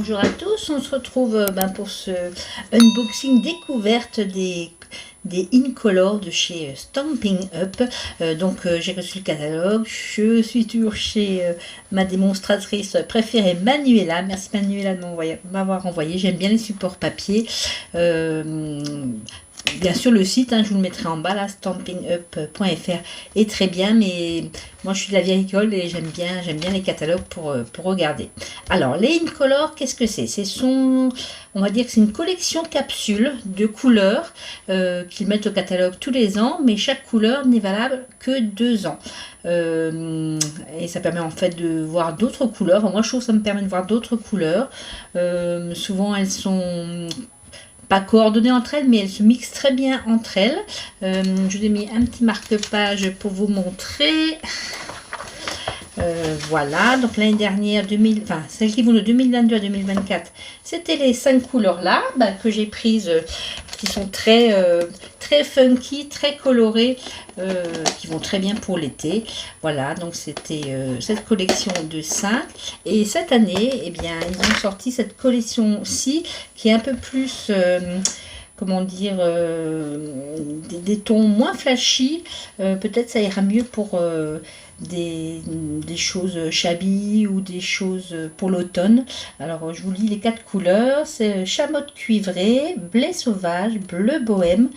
Bonjour à tous, on se retrouve pour ce unboxing découverte des Incolor de chez Stampin' Up. J'ai reçu le catalogue, je suis toujours chez ma démonstratrice préférée Manuela. Merci Manuela de m'avoir envoyé, j'aime bien les supports papier. Bien sûr, le site, je vous le mettrai en bas, là, stampingup.fr est très bien, mais moi je suis de la vieille école et j'aime bien les catalogues pour regarder. Alors, les Incolor, qu'est-ce que c'est? On va dire que c'est une collection capsule de couleurs qu'ils mettent au catalogue tous les ans, mais chaque couleur n'est valable que 2 ans. Et ça permet en fait de voir d'autres couleurs. Moi, je trouve que ça me permet de voir d'autres couleurs. Souvent, elles sont pas coordonnées entre elles, mais elles se mixent très bien entre elles. Je vous ai mis un petit marque-page pour vous montrer. Voilà, donc l'année dernière, celles qui vont de 2022 à 2024, c'était les 5 couleurs là que j'ai prises, qui sont très funky, très colorées, qui vont très bien pour l'été. Voilà, donc c'était cette collection de 5. Et cette année, eh bien, ils ont sorti cette collection-ci qui est un peu plus comment dire, des tons moins flashy. Peut-être ça ira mieux pour des choses shabby ou des choses pour l'automne. Alors je vous lis les 4 couleurs. C'est chamotte cuivré, blé sauvage, bleu bohème,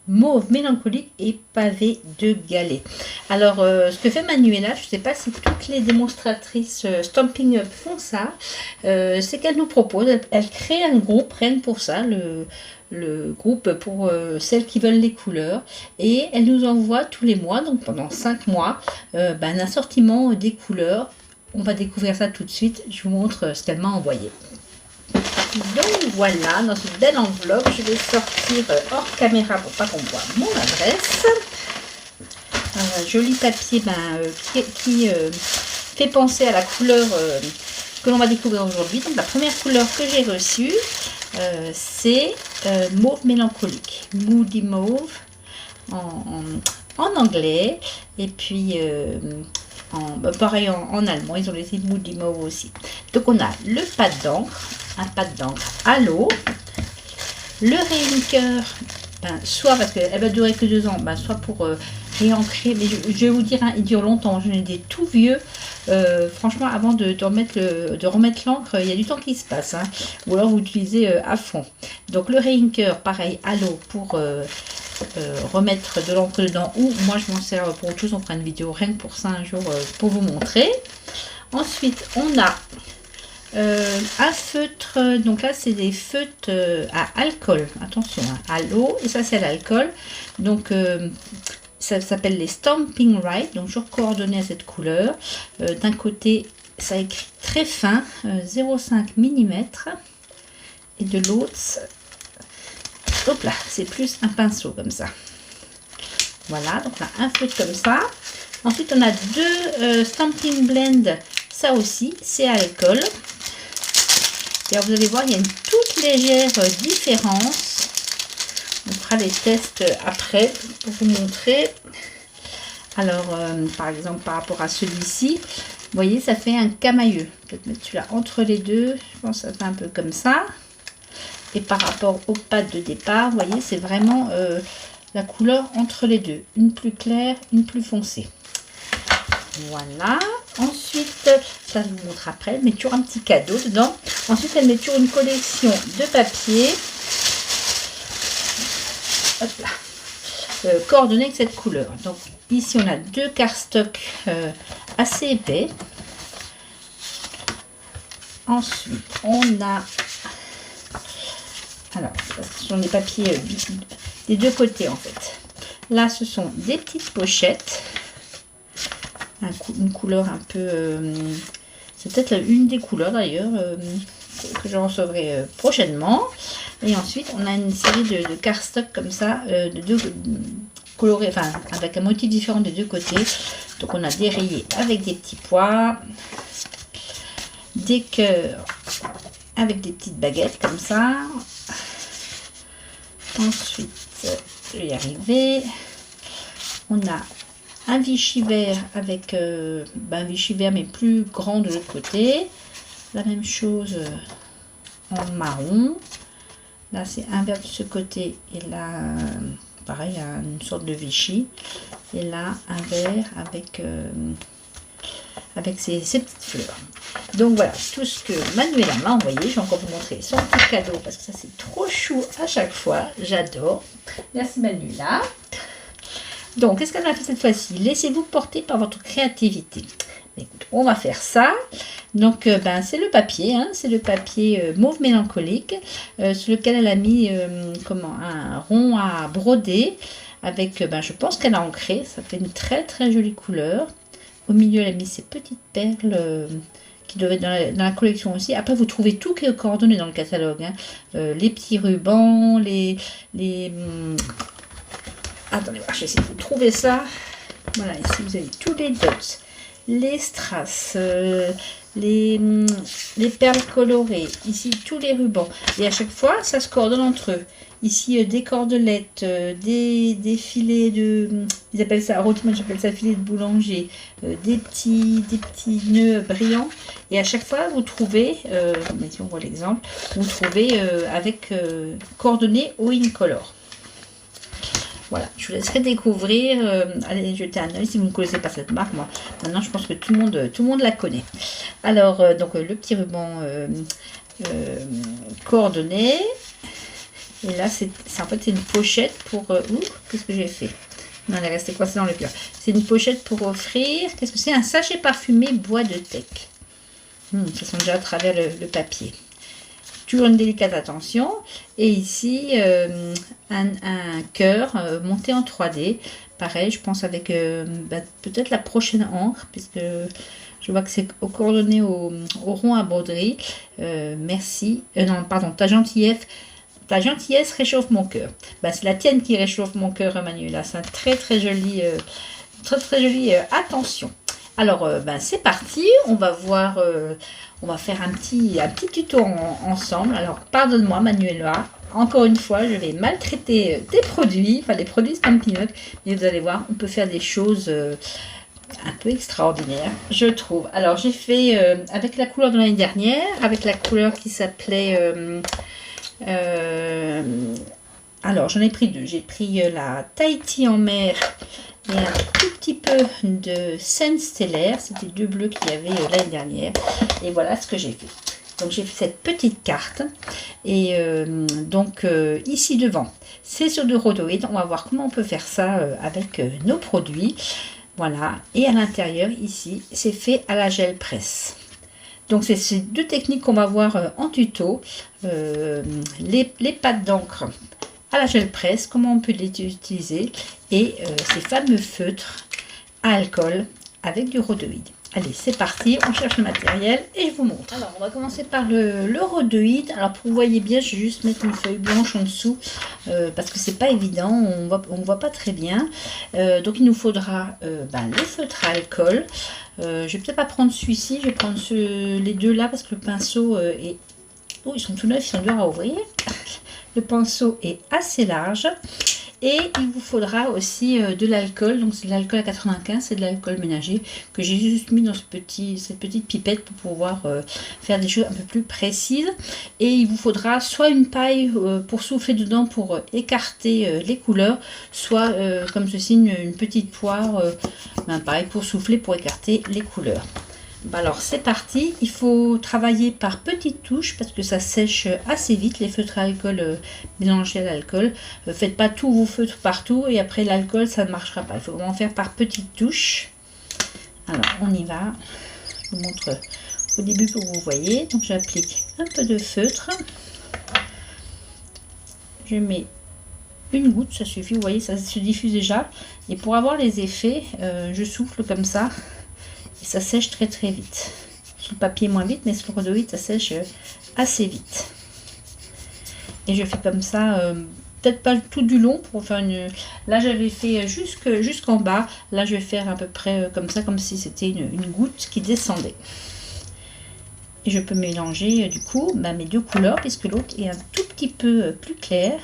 mauve mélancolique et pavé de galets. Alors ce que fait Manuela, je ne sais pas si toutes les démonstratrices Stampin' Up font ça, c'est qu'elle nous propose, elle crée un groupe rien que pour ça, le groupe pour celles qui veulent les couleurs, et elle nous envoie tous les mois, donc pendant 5 mois, un assortiment des couleurs. On va découvrir ça tout de suite, je vous montre ce qu'elle m'a envoyé. Donc voilà, dans une belle enveloppe, je vais sortir hors caméra pour pas qu'on voit mon adresse. Un joli papier qui fait penser à la couleur que l'on va découvrir aujourd'hui. Donc la première couleur que j'ai reçue, c'est mauve mélancolique, Moody Mauve en anglais, et puis pareil en allemand, ils ont laissé Moody Mauve aussi. Donc on a le pad d'encre, un pad d'encre à l'eau, le réinker, soit parce qu'elle va durer que 2 ans, soit pour réancrer, mais je vais vous dire, il dure longtemps. J'en ai des tout vieux. Franchement, avant de remettre l'encre, il y a du temps qui se passe, ou alors vous utilisez à fond. Donc le réinker, pareil, à l'eau pour remettre de l'encre dedans, ou moi je m'en sers pour autre chose. On fera une vidéo rien que pour ça un jour pour vous montrer. Ensuite, on a un feutre, donc là c'est des feutres à alcool, attention, à l'eau, et ça c'est à l'alcool. Donc ça s'appelle les Stampin' Right, donc je coordonné à cette couleur. D'un côté ça écrit très fin, 0,5 mm, et de l'autre, hop là, c'est plus un pinceau comme ça. Voilà, donc on a un feutre comme ça. Ensuite on a 2 Stampin' Blend, ça aussi c'est à l'alcool. Et alors vous allez voir, il y a une toute légère différence. On fera les tests après pour vous montrer. Alors, par exemple, par rapport à celui-ci, vous voyez, ça fait un camailleux. Peut-être mettre celui-là entre les deux. Je pense que ça fait un peu comme ça. Et par rapport au pad de départ, vous voyez, c'est vraiment la couleur entre les deux. Une plus claire, une plus foncée. Voilà. Ensuite, ça je vous montre après, elle met toujours un petit cadeau dedans. Ensuite, elle met toujours une collection de papier. Hop là. Coordonnées avec cette couleur. Donc ici, on a 2 cardstock assez épais. Ensuite, on a... Alors, ce sont des papiers des deux côtés en fait. Là, ce sont des petites pochettes. Une couleur un peu... c'est peut-être une des couleurs d'ailleurs que je recevrai prochainement. Et ensuite, on a une série de cardstock comme ça, de 2 colorés, enfin avec un motif différent des 2 côtés. Donc on a des rayés avec des petits pois, des cœurs avec des petites baguettes comme ça. Ensuite, je vais y arriver. On a un Vichy vert avec un Vichy vert mais plus grand de l'autre côté. La même chose en marron. Là, c'est un vert de ce côté. Et là, pareil, une sorte de Vichy. Et là, un vert avec ces petites fleurs. Donc voilà, tout ce que Manuela m'a envoyé. Je vais encore vous montrer son petit cadeau parce que ça, c'est trop chou à chaque fois. J'adore. Merci Manuela. Donc, qu'est-ce qu'elle a fait cette fois-ci? Laissez-vous porter par votre créativité. Écoute, on va faire ça. Donc, c'est le papier, hein, c'est le papier mauve mélancolique sur lequel elle a mis un rond à broder avec, je pense qu'elle a ancré. Ça fait une très très jolie couleur. Au milieu, elle a mis ces petites perles qui doivent être dans la collection aussi. Après, vous trouvez tout qui est coordonné dans le catalogue. Hein. Les petits rubans, attendez, je vais essayer de vous trouver ça. Voilà, ici, vous avez tous les dots, les strass, les perles colorées, ici tous les rubans. Et à chaque fois, ça se coordonne entre eux. Ici, des cordelettes, des filets de... Ils appellent ça, j'appelle ça filet de boulanger. Des petits nœuds brillants. Et à chaque fois, vous trouvez, si on voit l'exemple, vous trouvez avec coordonnées au Incolor. Voilà, je vous laisserai découvrir, allez jeter un oeil si vous ne connaissez pas cette marque. Moi, maintenant, je pense que tout le monde la connaît. Alors, donc le petit ruban coordonné. Et là, c'est en fait une pochette pour... qu'est-ce que j'ai fait? Non, elle est restée coincée dans le cœur. C'est une pochette pour offrir. Qu'est-ce que c'est? Un sachet parfumé bois de teck. Ça sent déjà à travers le papier. Toujours une délicate attention. Et ici, un cœur monté en 3D. Pareil, je pense avec peut-être la prochaine encre, puisque je vois que c'est coordonné au rond à broderie. Merci. Non, pardon, ta gentillesse réchauffe mon cœur. C'est la tienne qui réchauffe mon cœur, Manuela. C'est un très très joli, attention. Alors, c'est parti. On va voir, on va faire un petit tuto ensemble. Alors, pardonne-moi, Manuela. Encore une fois, je vais maltraiter tes produits, enfin des produits Stampin' Up. Mais vous allez voir, on peut faire des choses un peu extraordinaires, je trouve. Alors, j'ai fait avec la couleur de l'année dernière, avec la couleur qui s'appelait... alors, j'en ai pris deux. J'ai pris la Tahiti en mer et un tout petit peu de Scène Stellaire. C'était deux bleus qu'il y avait l'année dernière. Et voilà ce que j'ai fait. Donc, j'ai fait cette petite carte. Et ici devant, c'est sur du rhodoïde. On va voir comment on peut faire ça avec nos produits. Voilà. Et à l'intérieur, ici, c'est fait à la gel presse. Donc, c'est ces deux techniques qu'on va voir en tuto. Les pâtes d'encre à la gel presse, comment on peut les utiliser. Et ces fameux feutres à alcool avec du rhodoïde. Allez, c'est parti, on cherche le matériel et je vous montre. Alors, on va commencer par le rhodoïde. Alors, pour que vous voyez bien, je vais juste mettre une feuille blanche en dessous parce que c'est pas évident, on voit pas très bien. Donc, il nous faudra les feutres à alcool. Je vais peut-être pas prendre celui-ci, je vais prendre les deux là parce que le pinceau est... Oh, ils sont tout neufs, ils sont durs à ouvrir. Le pinceau est assez large. Et il vous faudra aussi de l'alcool. Donc c'est de l'alcool à 95, c'est de l'alcool ménager que j'ai juste mis dans cette petite pipette pour pouvoir faire des choses un peu plus précises. Et il vous faudra soit une paille pour souffler dedans pour écarter les couleurs, soit comme ceci une petite poire pareil pour souffler pour écarter les couleurs. Alors c'est parti, il faut travailler par petites touches parce que ça sèche assez vite les feutres à alcool mélangés à l'alcool. Faites pas tous vos feutres partout et après l'alcool ça ne marchera pas. Il faut vraiment faire par petites touches. Alors on y va, je vous montre au début pour que vous voyez. Donc j'applique un peu de feutre. Je mets une goutte, ça suffit, vous voyez ça se diffuse déjà. Et pour avoir les effets, je souffle comme ça. Et ça sèche très très vite. Sur le papier moins vite, mais sur le rhodoïde ça sèche assez vite. Et je fais comme ça, peut-être pas tout du long pour faire une... Là j'avais fait jusqu'en bas. Là je vais faire à peu près comme ça, comme si c'était une goutte qui descendait. Et je peux mélanger du coup mes deux couleurs puisque l'autre est un tout petit peu plus clair.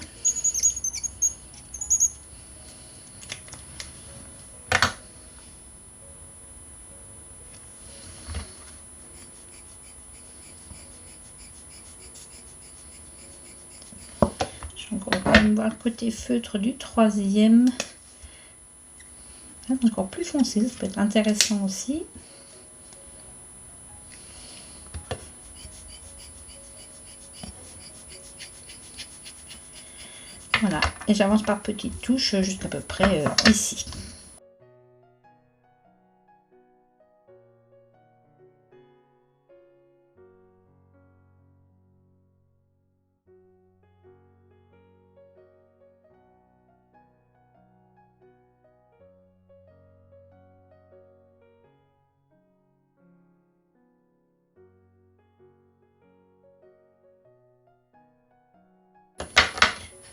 Donc on va quand même voir le côté feutre du troisième. Encore plus foncé, ça peut être intéressant aussi. Voilà, et j'avance par petites touches jusqu'à peu près ici.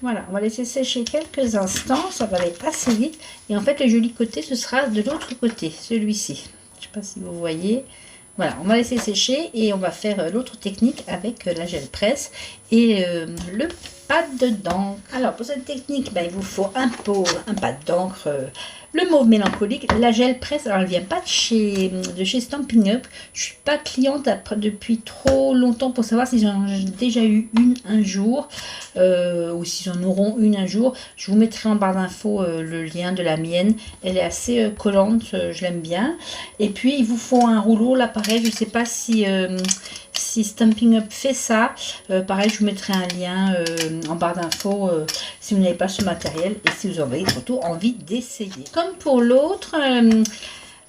Voilà, on va laisser sécher quelques instants, ça va aller assez vite. Et en fait, le joli côté, ce sera de l'autre côté, celui-ci. Je ne sais pas si vous voyez. Voilà, on va laisser sécher et on va faire l'autre technique avec la gel presse et le pad d'encre. Alors, pour cette technique, il vous faut un pad d'encre, le mauve mélancolique, la gel presse. Alors, elle ne vient pas de chez Stampin' Up. Je ne suis pas cliente depuis trop longtemps pour savoir si j'en ai déjà eu une un jour ou s'ils en auront une un jour. Je vous mettrai en barre d'infos le lien de la mienne. Elle est assez collante, je l'aime bien. Et puis, il vous faut un rouleau. Là, pareil, je ne sais pas si Stampin' Up fait ça. Pareil, je vous mettrai un lien en barre d'infos si vous n'avez pas ce matériel et si vous avez surtout envie d'essayer. Comme pour l'autre,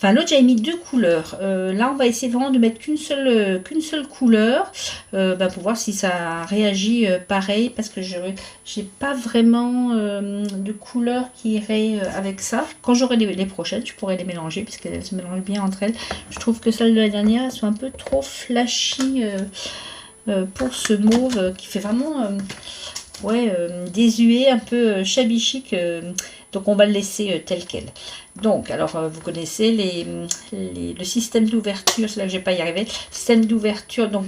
l'autre j'avais mis deux couleurs. Là, on va essayer vraiment de mettre qu'une seule couleur pour voir si ça réagit pareil parce que j'ai pas vraiment de couleur qui irait avec ça. Quand j'aurai les prochaines, je pourrais les mélanger puisqu'elles se mélangent bien entre elles. Je trouve que celles de la dernière, elles sont un peu trop flashy pour ce mauve qui fait vraiment désuet, un peu shabby chic. Donc on va le laisser tel quel. Donc alors vous connaissez le système d'ouverture, c'est là que j'ai pas y arrivé. Système d'ouverture, donc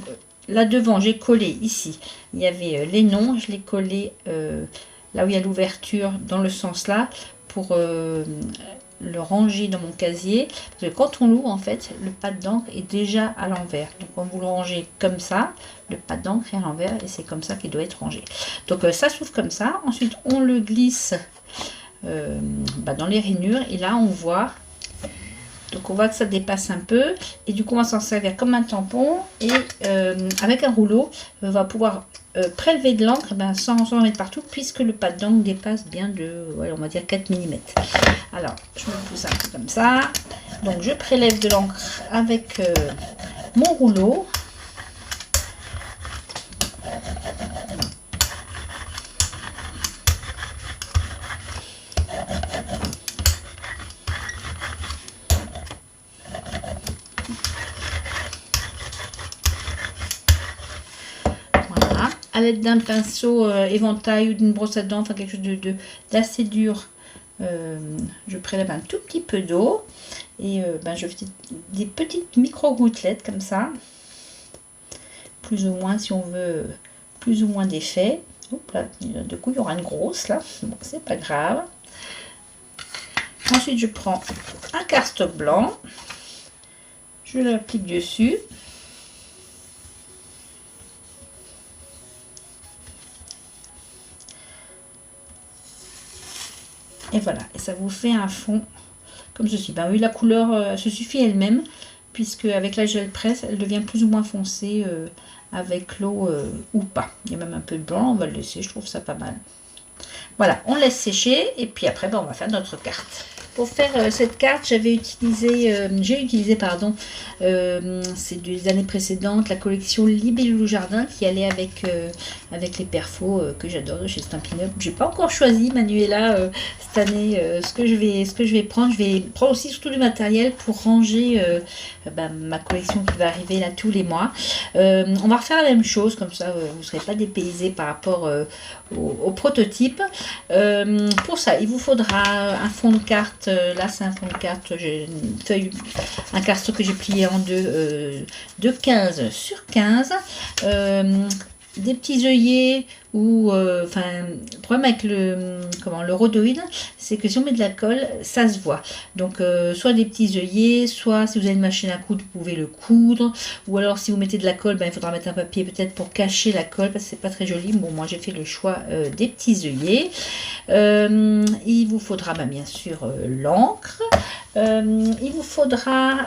là devant j'ai collé ici, il y avait les noms, je l'ai collé là où il y a l'ouverture dans le sens là pour le ranger dans mon casier. Parce que quand on l'ouvre en fait le pad d'encre est déjà à l'envers. Donc quand vous le rangez comme ça, le pad d'encre est à l'envers et c'est comme ça qu'il doit être rangé. Donc ça s'ouvre comme ça. Ensuite on le glisse dans les rainures et là on voit que ça dépasse un peu et du coup on va s'en servir comme un tampon et avec un rouleau on va pouvoir prélever de l'encre sans en mettre partout puisque le pad d'encre dépasse bien de on va dire 4 mm. Alors je me pousse un peu comme ça, donc je prélève de l'encre avec mon rouleau. À l'aide d'un pinceau éventail ou d'une brosse à dents, enfin quelque chose d'assez dur, je prélève un tout petit peu d'eau et je fais des petites micro gouttelettes comme ça, plus ou moins si on veut, plus ou moins d'effet. Du coup il y aura une grosse là, bon c'est pas grave. Ensuite je prends un cardstock blanc, je l'applique dessus. Et voilà, et ça vous fait un fond comme ceci. Oui, la couleur se suffit elle-même, puisque avec la gel presse, elle devient plus ou moins foncée avec l'eau ou pas. Il y a même un peu de blanc, on va le laisser, je trouve ça pas mal. Voilà, on laisse sécher, et puis après, on va faire notre carte. Pour faire cette carte, j'ai utilisé, c'est des années précédentes, la collection Libellule Jardin qui allait avec les perfos que j'adore de chez Stampin' Up. J'ai pas encore choisi, Manuela, cette année, ce que je vais prendre. Je vais prendre aussi surtout du matériel pour ranger ma collection qui va arriver là tous les mois. On va refaire la même chose, comme ça vous ne serez pas dépaysés par rapport au prototype. Pour ça, il vous faudra un fond de carte. Là, c'est un fond de carte. J'ai une feuille, un cardstock que j'ai plié en deux de 15 sur 15. des petits œillets ou enfin le problème avec le rhodoïde, c'est que si on met de la colle, ça se voit. Donc soit des petits œillets, soit si vous avez une machine à coudre, vous pouvez le coudre, ou alors si vous mettez de la colle, ben, il faudra mettre un papier peut-être pour cacher la colle parce que c'est pas très joli. Bon, moi j'ai fait le choix des petits œillets. Il vous faudra ben, bien sûr l'encre. Il vous faudra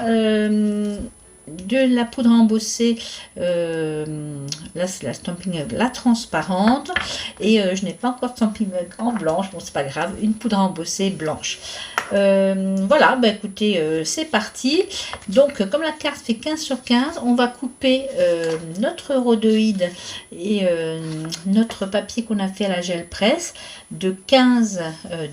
de la poudre à embosser, là c'est la Stampin' Up, la transparente, et je n'ai pas encore de Stampin' Up en blanche, bon c'est pas grave, une poudre à embosser blanche. Voilà, bah écoutez, c'est parti. Donc comme la carte fait 15 sur 15, on va couper notre rhodoïde et notre papier qu'on a fait à la gel presse de 15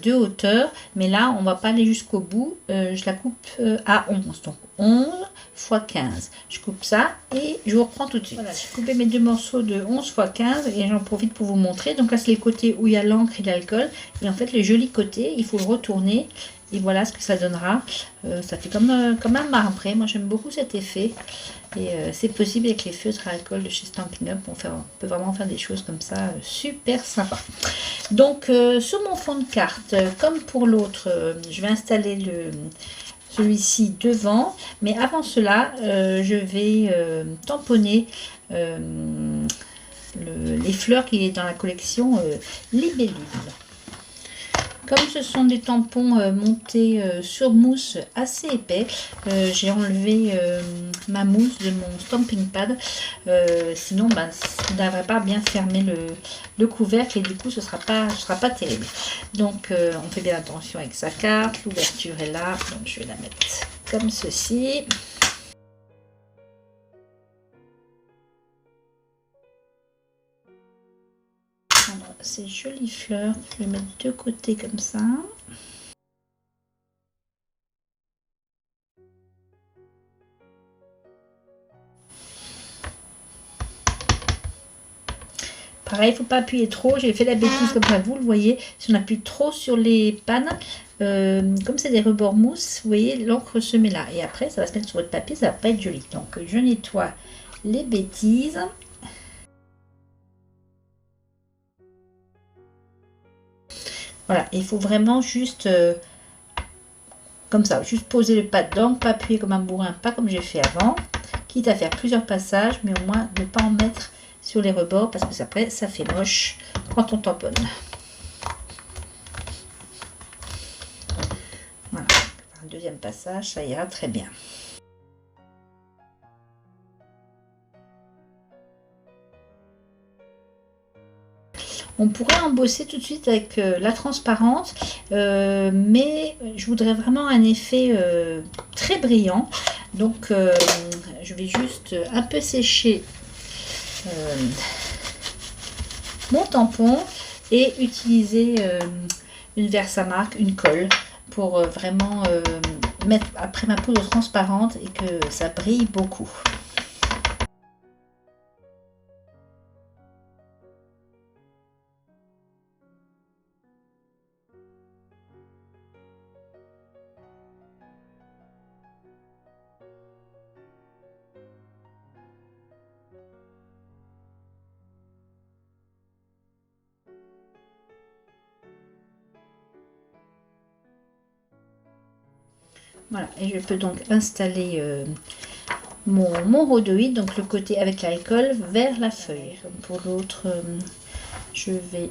de hauteur, mais là on va pas aller jusqu'au bout, je la coupe à 11, donc 11 x 15. Je coupe ça et je vous reprends tout de suite. Voilà, j'ai coupé mes deux morceaux de 11 x 15 et j'en profite pour vous montrer. Donc là, c'est les côtés où il y a l'encre et l'alcool. Et en fait, le joli côté, il faut le retourner. Et voilà ce que ça donnera. Ça fait comme un marbré. Moi, j'aime beaucoup cet effet. Et c'est possible avec les feutres à alcool de chez Stampin' Up. On peut vraiment faire des choses comme ça. Super sympa. Donc, sur mon fond de carte, comme pour l'autre, je vais installer celui-ci devant, mais avant cela je vais tamponner les fleurs qui est dans la collection Libellule. Comme ce sont des tampons montés sur mousse assez épais, j'ai enlevé ma mousse de mon stamping pad. Sinon, ben, ça ne devrait pas bien fermer le couvercle et du coup, ce sera pas terrible. Donc, on fait bien attention avec sa carte. L'ouverture est là. Donc, je vais la mettre comme ceci. Ces jolies fleurs, je vais mettre de côté comme ça. Pareil, il ne faut pas appuyer trop. J'ai fait la bêtise comme ça, vous le voyez. Si on appuie trop sur les pannes, comme c'est des rebords mousse, vous voyez, l'encre se met là. Et après, ça va se mettre sur votre papier, ça ne va pas être joli. Donc, je nettoie les bêtises. Voilà, il faut vraiment juste comme ça, juste poser le pad d'encre, pas appuyer comme un bourrin, pas comme j'ai fait avant, quitte à faire plusieurs passages, mais au moins ne pas en mettre sur les rebords parce que après ça fait moche quand on tamponne. Voilà, un deuxième passage, ça ira très bien. On pourrait embosser tout de suite avec la transparente, mais je voudrais vraiment un effet très brillant. Donc, je vais juste un peu sécher mon tampon et utiliser une Versamark, une colle, pour vraiment mettre après ma poudre transparente et que ça brille beaucoup. Voilà, et je peux donc installer mon rhodoïde, donc le côté avec l'alcool, vers la feuille. Comme pour l'autre, je vais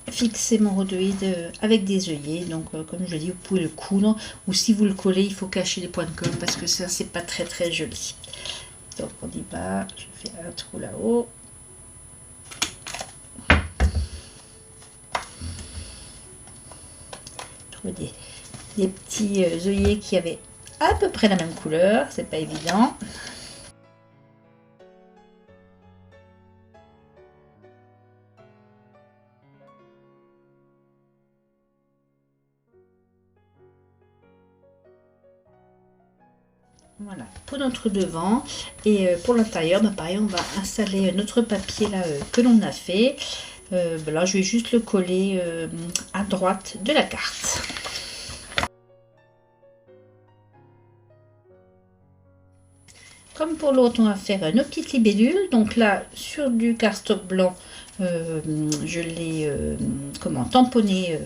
fixer mon rhodoïde avec des œillets. Donc, comme je l'ai dit, vous pouvez le coudre, ou si vous le collez, il faut cacher les points de colle parce que ça, c'est pas très joli. Donc, on y va, je fais un trou là-haut. Trouver des petits œillets qui avaient à peu près la même couleur, c'est pas évident. Voilà, pour notre devant. Et pour l'intérieur, bah, pareil, on va installer notre papier là que l'on a fait. Là, je vais juste le coller à droite de la carte. Comme pour l'autre, on va faire nos petites libellules. Donc là, sur du cardstock blanc, je l'ai tamponné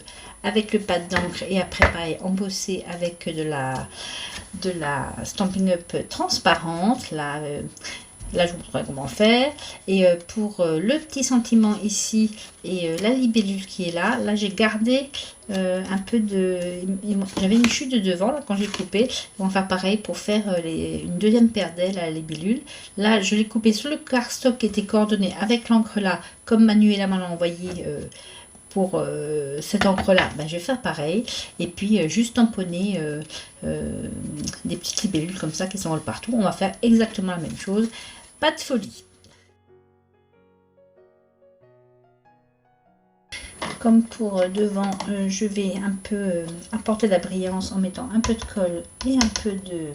avec le pad d'encre et après pareil embossé avec de la Stampin' Up transparente. Là, je vous montrerai comment faire. Et pour le petit sentiment ici et la libellule qui est là j'ai gardé un peu de... J'avais une chute de devant là, quand j'ai coupé. On va faire pareil pour faire une deuxième paire d'ailes à la libellule. Là, je l'ai coupé sur le cardstock qui était coordonné avec l'encre là, comme Manuela m'a envoyé pour cette encre là. Je vais faire pareil. Et puis, juste tamponner des petites libellules comme ça qui s'envolent partout. On va faire exactement la même chose. Pas de folie. Comme pour devant, je vais un peu apporter de la brillance en mettant un peu de colle et un peu de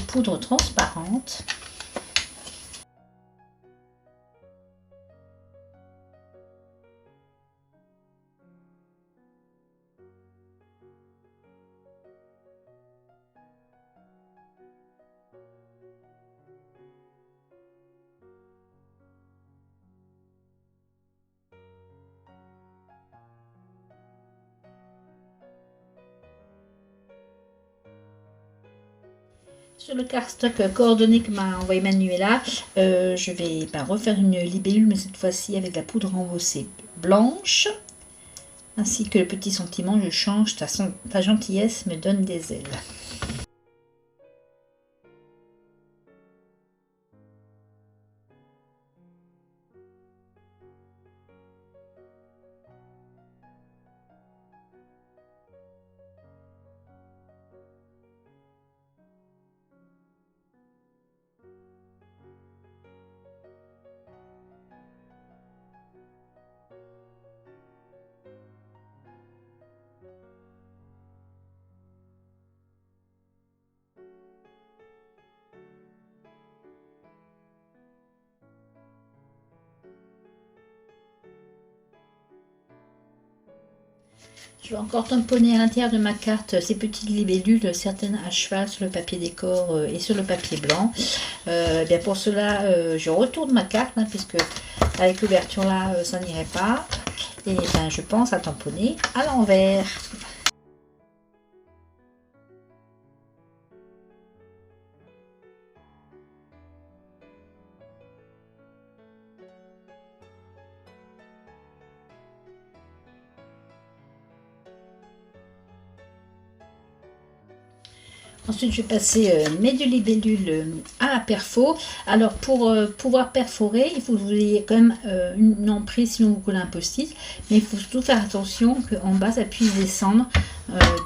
poudre transparente. Sur le cardstock coordonné que m'a envoyé Manuela, je vais refaire une libellule, mais cette fois-ci avec la poudre embossée blanche. Ainsi que le petit sentiment, je change, ta gentillesse me donne des ailes. Je vais encore tamponner à l'intérieur de ma carte ces petites libellules, certaines à cheval sur le papier décor et sur le papier blanc. Bien pour cela, je retourne ma carte, puisque avec l'ouverture là, ça n'irait pas. Et je pense à tamponner à l'envers. Ensuite, je vais passer mes deux libellules à la perfo. Alors, pour pouvoir perforer, il faut que vous ayez quand même une emprise, sinon vous collez un post-it. Mais il faut surtout faire attention qu'en bas, ça puisse descendre.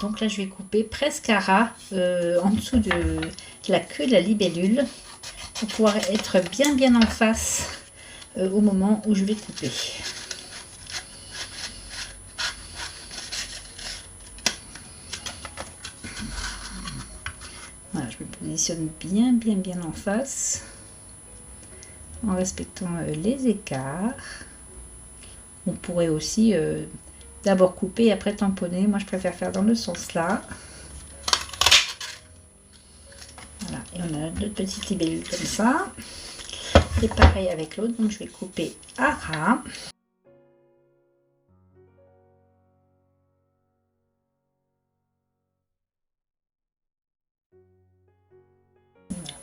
Donc là, je vais couper presque à ras en dessous de la queue de la libellule pour pouvoir être bien en face au moment où je vais couper. Voilà, je me positionne bien en face, en respectant les écarts. On pourrait aussi d'abord couper et après tamponner. Moi, je préfère faire dans le sens là. Voilà, et on a d'autres petites libellules comme ça. Et pareil avec l'autre, donc je vais couper à ras.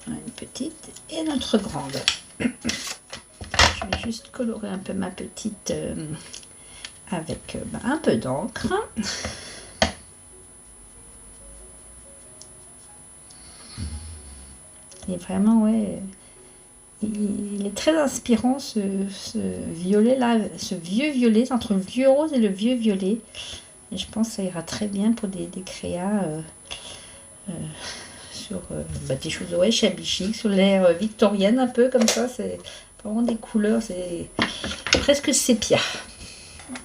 Une petite et notre grande. Je vais juste colorer un peu ma petite avec un peu d'encre. Et vraiment, ouais, il est très inspirant ce violet là, ce vieux violet, entre le vieux rose et le vieux violet. Et je pense que ça ira très bien pour des créas sur des choses ouais, shabby chic, sur l'air victorienne un peu comme ça. C'est vraiment des couleurs, c'est presque sépia.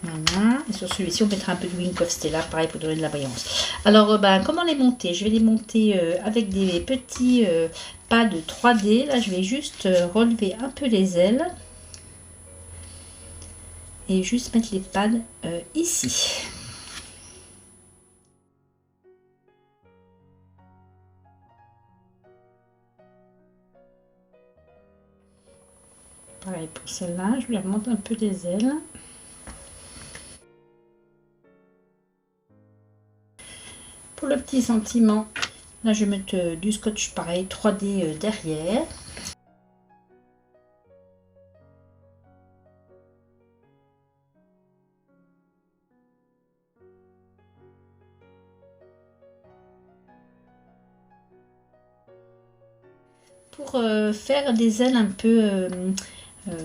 Voilà. Et sur celui-ci, on mettra un peu de Wink of Stella, pareil pour donner de la brillance. Alors, comment les monter? Je vais les monter avec des petits pads 3D. Là, je vais juste relever un peu les ailes. Et juste mettre les pads ici. Pareil pour celle-là, je lui remonte un peu les ailes. Pour le petit sentiment, là je vais mettre du scotch pareil 3D derrière. Pour faire des ailes un peu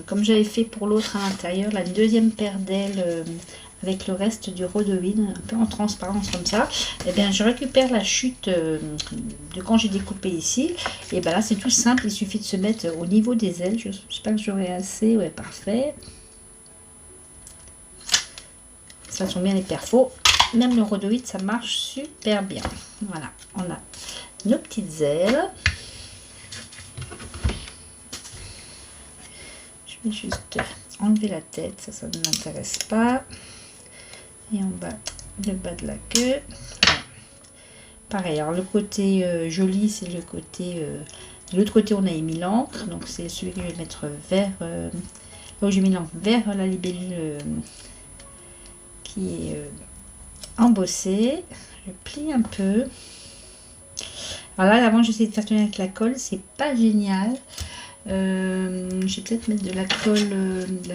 comme j'avais fait pour l'autre à l'intérieur, la deuxième paire d'ailes avec le reste du rhodoïde, un peu en transparence comme ça, et bien je récupère la chute de quand j'ai découpé ici, et bien là c'est tout simple, il suffit de se mettre au niveau des ailes. J'espère que j'aurai assez, ouais parfait. Ça sont bien les perfos, même le rhodoïde ça marche super bien. Voilà, on a nos petites ailes. Je vais juste enlever la tête, ça ne m'intéresse pas. Et en bas, le bas de la queue. Voilà. Pareil, alors le côté joli, c'est le côté... de l'autre côté, on a mis l'encre. Donc c'est celui que je vais mettre vers... là où j'ai mis l'encre, vers la libellule qui est embossée. Je plie un peu. Alors là, avant, j'essaie de faire tenir avec la colle. C'est pas génial. Je vais peut-être mettre de la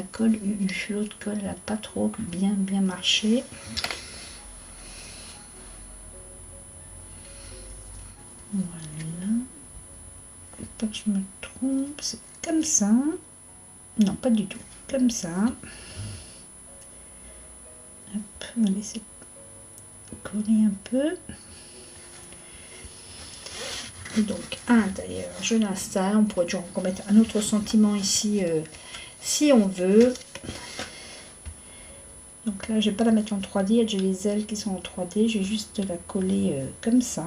colle UU. L'autre colle n'a pas trop bien marché. Voilà. Pas que je me trompe, c'est comme ça. Non, pas du tout. Comme ça. Hop, on va laisser coller un peu. Et donc à l'intérieur, je l'installe. On pourrait toujours mettre un autre sentiment ici si on veut. Donc là, je vais pas la mettre en 3D. J'ai les ailes qui sont en 3D. Je vais juste la coller comme ça.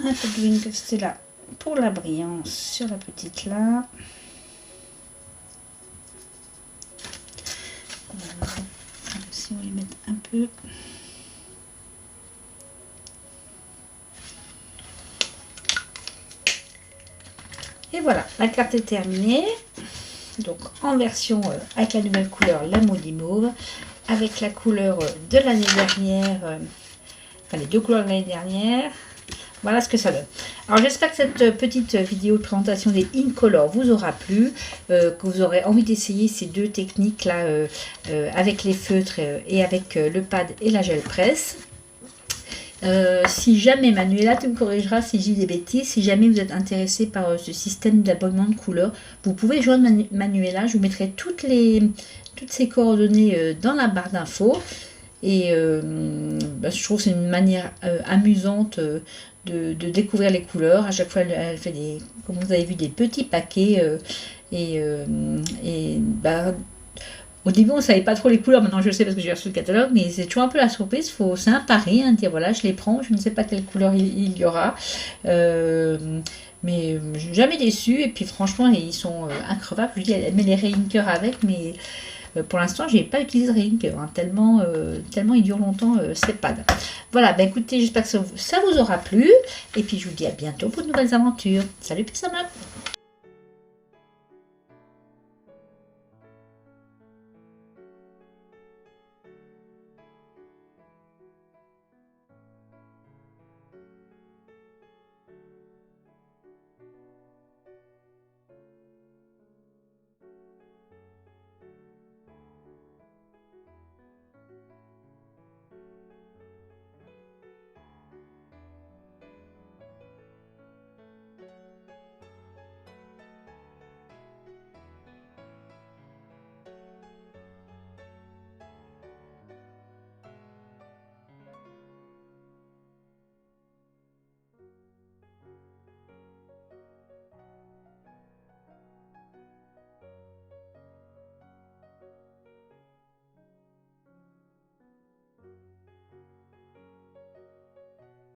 Un peu de Wing Castella pour la brillance sur la petite là. Voilà. Si on les met un peu. Et voilà, la carte est terminée. Donc en version avec la nouvelle couleur, la Maudit Mauve, avec la couleur de l'année dernière, enfin les deux couleurs de l'année dernière. Voilà ce que ça donne. Alors j'espère que cette petite vidéo de présentation des Incolor vous aura plu, que vous aurez envie d'essayer ces deux techniques là avec les feutres et avec le pad et la gel presse. Si jamais, Manuela, tu me corrigeras si j'ai des bêtises, si jamais vous êtes intéressé par ce système d'abonnement de couleurs, vous pouvez joindre Manuela. Je vous mettrai toutes ces coordonnées dans la barre d'infos. Et je trouve que c'est une manière amusante de découvrir les couleurs. À chaque fois, elle fait des, comme vous avez vu, des petits paquets. Au début, on ne savait pas trop les couleurs. Maintenant, je sais parce que j'ai reçu le catalogue. Mais c'est toujours un peu la surprise. C'est un pari. Hein, de dire, voilà, je les prends. Je ne sais pas quelle couleur il y aura. Mais je suis jamais déçue. Et puis, franchement, ils sont increvables. Je dis, elle met les Reinker avec. Mais pour l'instant, je n'ai pas utilisé Reinker. Hein, tellement il dure longtemps ces pads. Voilà, ben écoutez, j'espère que ça vous aura plu. Et puis, je vous dis à bientôt pour de nouvelles aventures. Salut, Pixama!